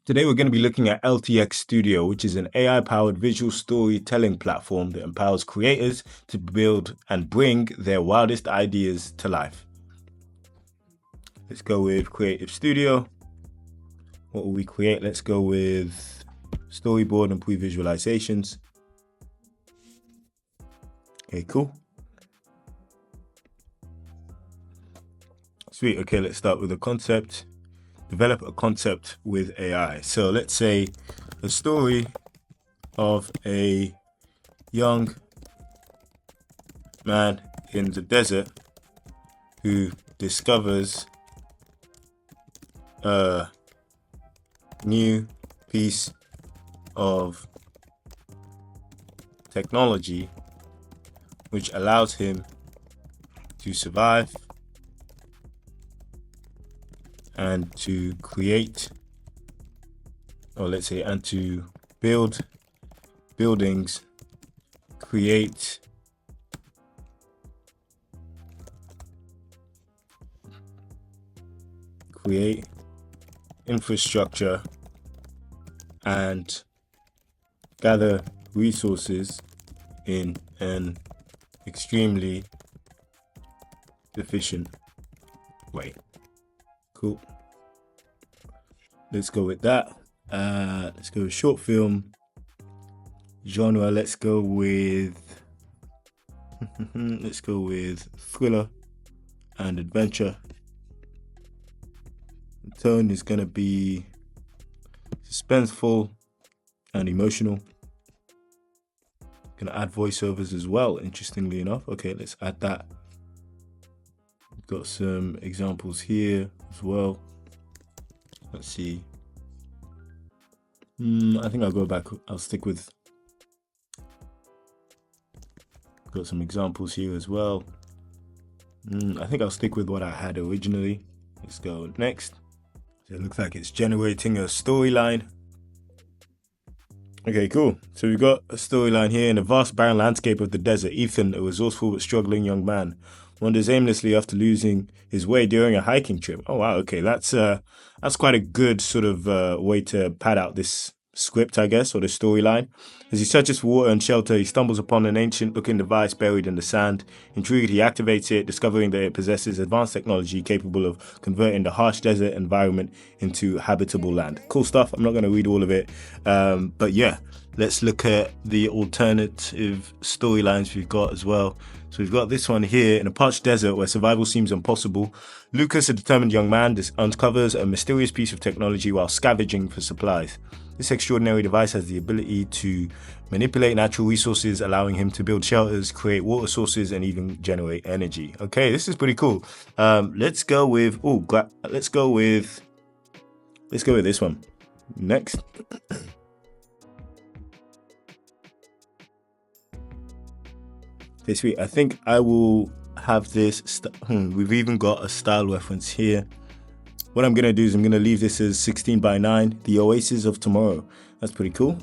Today we're going to be looking at LTX Studio, which is an AI-powered visual storytelling platform that empowers creators to build and bring their wildest ideas to life. Let's go with Creative Studio. What will we create? Let's go with storyboard and pre-visualizations. Okay, cool. Sweet. Okay, let's start with a concept. Develop a concept with AI. So let's say a story of a young man in the desert who discovers a new piece of technology which allows him to survive and to create, or let's say, and to build buildings, create infrastructure, and gather resources in an extremely efficient way. Cool. Let's go with that. Let's go with short film. Genre, let's go with let's go with thriller and adventure. The tone is gonna be suspenseful and emotional. Gonna add voiceovers as well, interestingly enough. Okay, let's add that. Got some examples here as well. Let's see. I think I'll go back. I'll stick with. Got some examples here as well. I think I'll stick with what I had originally. Let's go next. So it looks like it's generating a storyline. Okay, cool. So we've got a storyline here. In a vast barren landscape of the desert, Ethan, a resourceful but struggling young man, wanders aimlessly after losing his way during a hiking trip. Oh wow, okay, that's quite a good sort of way to pad out this script, I guess, or the storyline. As he searches for water and shelter, he stumbles upon an ancient-looking device buried in the sand. Intrigued, he activates it, discovering that it possesses advanced technology capable of converting the harsh desert environment into habitable land. Cool stuff. I'm not going to read all of it, but yeah, let's look at the alternative storylines we've got as well. So we've got this one here. In a parched desert where survival seems impossible, Lucas, a determined young man, uncovers a mysterious piece of technology while scavenging for supplies. This extraordinary device has the ability to manipulate natural resources, allowing him to build shelters, create water sources, and even generate energy. Okay, this is pretty cool. Let's go with let's go with this one next. Okay, sweet. I think I will have this. We've even got a style reference here. What I'm going to do is I'm going to leave this as 16:9, the Oasis of Tomorrow. That's pretty cool.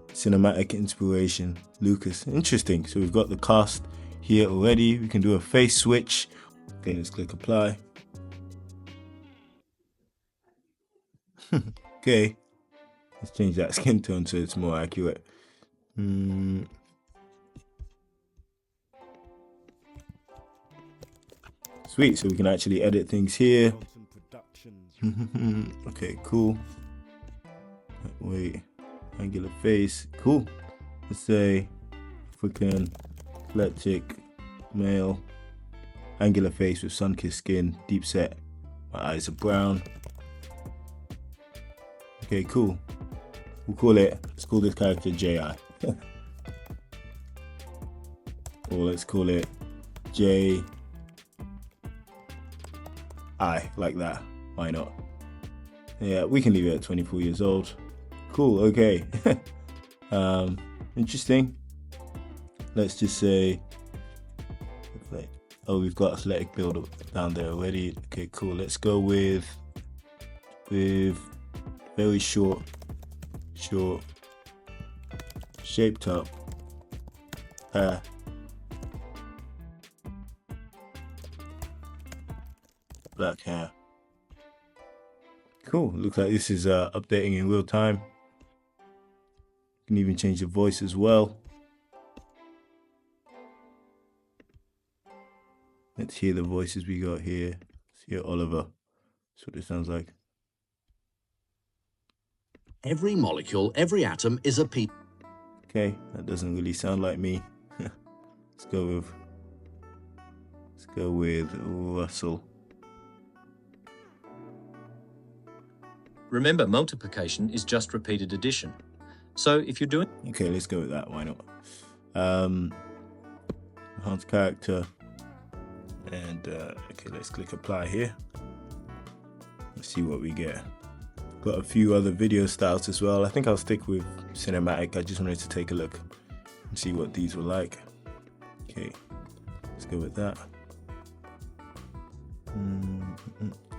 Cinematic inspiration, Lucas. Interesting. So we've got the cast here already. We can do a face switch. Okay, let's click apply. Okay. Let's change that skin tone so it's more accurate. Sweet, so we can actually edit things here. Okay, cool. Wait, angular face, cool. Let's say African, athletic, male, angular face with sun-kissed skin, deep set. My eyes are brown. Okay, cool. Let's call this character J.I. Or let's call it J. Like that. Why not? Yeah, we can leave it at 24 years old. Cool, okay. Interesting. Let's just say, oh, we've got athletic build down there already. Okay, cool. Let's go with very short, shaped up hair. Black hair. Cool. Looks like this is updating in real time. You can even change the voice as well. Let's hear the voices we got here. Let's hear Oliver. That's what it sounds like. Every molecule, every atom is a piece. Okay, that doesn't really sound like me. Let's go with Russell. Remember, multiplication is just repeated addition. So if you're doing... Okay, let's go with that. Why not? Enhance character. And okay, let's click apply here. Let's see what we get. Got a few other video styles as well. I think I'll stick with cinematic. I just wanted to take a look and see what these were like. Okay, let's go with that.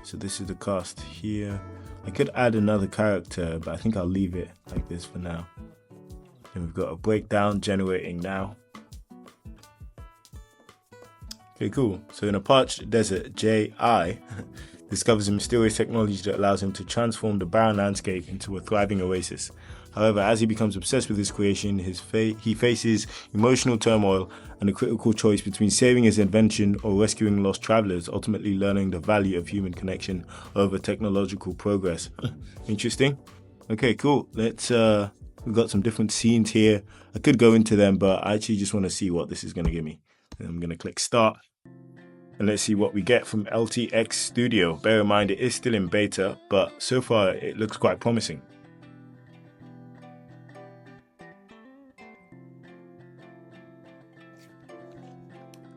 So this is the cast here. I could add another character, but I think I'll leave it like this for now. And we've got a breakdown generating now. Okay, cool. So in a parched desert, J.I. discovers a mysterious technology that allows him to transform the barren landscape into a thriving oasis. However, as he becomes obsessed with his creation, he faces emotional turmoil and a critical choice between saving his invention or rescuing lost travelers, ultimately learning the value of human connection over technological progress. Interesting. Okay, cool. We've got some different scenes here. I could go into them, but I actually just want to see what this is going to give me. And I'm going to click start. And let's see what we get from LTX Studio. Bear in mind, it is still in beta, but so far it looks quite promising.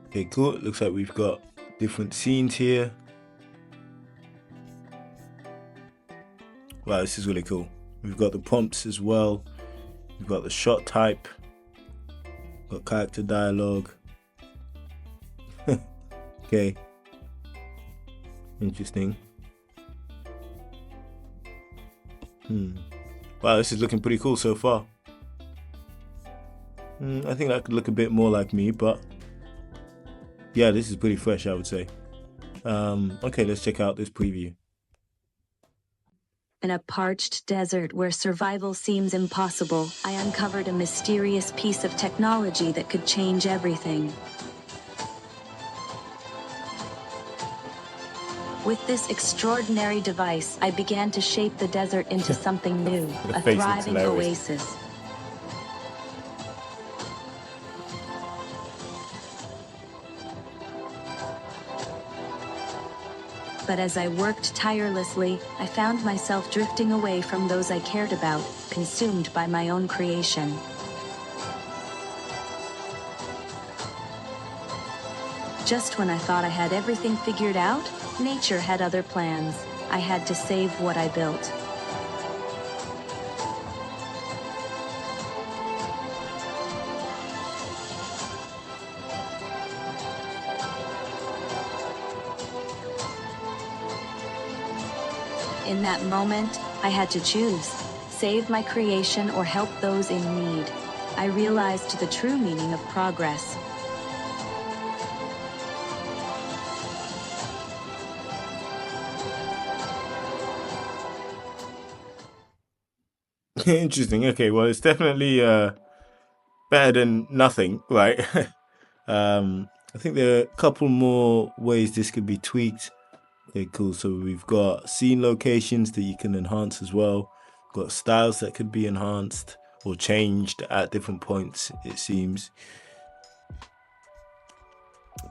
Okay, cool. It looks like we've got different scenes here. Wow, this is really cool. We've got the prompts as well. We've got the shot type. Got character dialogue. Okay. Interesting. Wow, this is looking pretty cool so far. I think that could look a bit more like me, but yeah, this is pretty fresh, I would say. Okay, let's check out this preview. In a parched desert where survival seems impossible, I uncovered a mysterious piece of technology that could change everything. With this extraordinary device, I began to shape the desert into something new, a thriving oasis. But as I worked tirelessly, I found myself drifting away from those I cared about, consumed by my own creation. Just when I thought I had everything figured out, nature had other plans. I had to save what I built. In that moment, I had to choose: save my creation or help those in need. I realized the true meaning of progress. Interesting. Okay, well, it's definitely better than nothing, right? I think there are a couple more ways this could be tweaked. Okay, cool. So we've got scene locations that you can enhance as well. We've got styles that could be enhanced or changed at different points, it seems.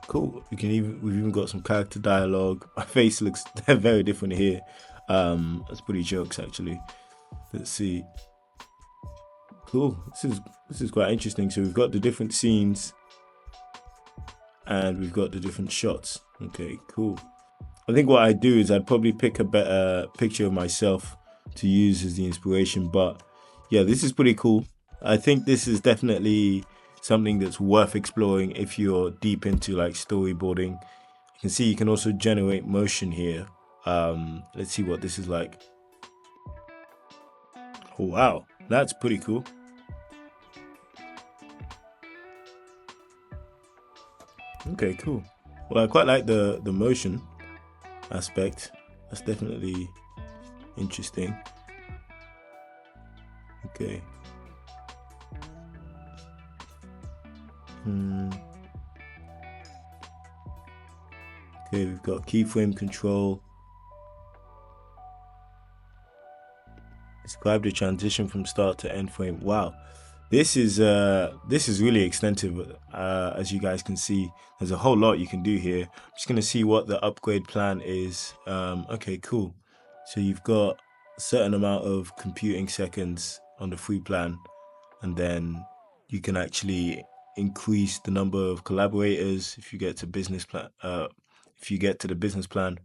Cool. We've even got some character dialogue. My face looks very different here. That's pretty jokes actually. Let's see. Cool. This is quite interesting. So we've got the different scenes and we've got the different shots. Okay, cool. I think what I'd do is I'd probably pick a better picture of myself to use as the inspiration. But yeah, this is pretty cool. I think this is definitely something that's worth exploring if you're deep into like storyboarding. You can see you can also generate motion here. Let's see what this is like. Oh, wow, that's pretty cool. Okay, cool. Well, I quite like the motion aspect. That's definitely interesting. Okay. Okay, we've got keyframe control. Describe the transition from start to end frame. Wow, this is really extensive. As you guys can see, there's a whole lot you can do here. I'm just gonna see what the upgrade plan is. Okay, cool. So you've got a certain amount of computing seconds on the free plan, and then you can actually increase the number of collaborators if you get to business plan. If you get to the business plan.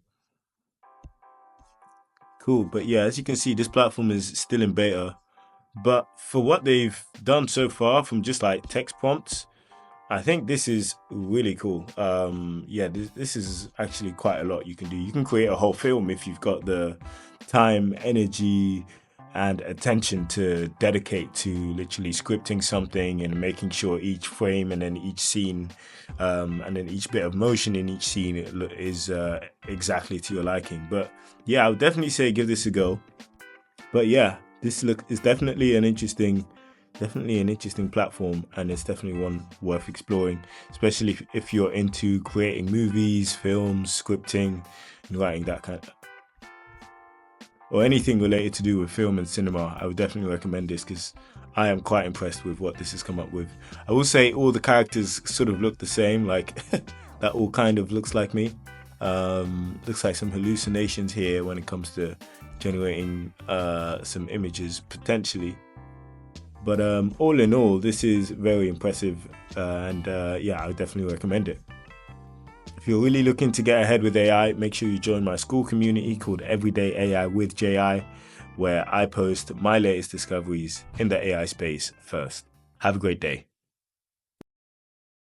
Cool, but yeah, as you can see, this platform is still in beta. But for what they've done so far, from just like text prompts, I think this is really cool. Yeah, this is actually quite a lot you can do. You can create a whole film if you've got the time, energy, and attention to dedicate to literally scripting something and making sure each frame and then each scene and then each bit of motion in each scene is exactly to your liking. But yeah, I would definitely say give this a go. But yeah, this is definitely an interesting platform, and it's definitely one worth exploring, especially if you're into creating movies, films, scripting, and writing that kind of, or anything related to do with film and cinema. I would definitely recommend this because I am quite impressed with what this has come up with. I will say all the characters sort of look the same, like that all kind of looks like me. Looks like some hallucinations here when it comes to generating some images potentially. But all in all, this is very impressive, and yeah, I would definitely recommend it. If you're really looking to get ahead with AI, make sure you join my school community called Everyday AI with JI, where I post my latest discoveries in the AI space first. Have a great day.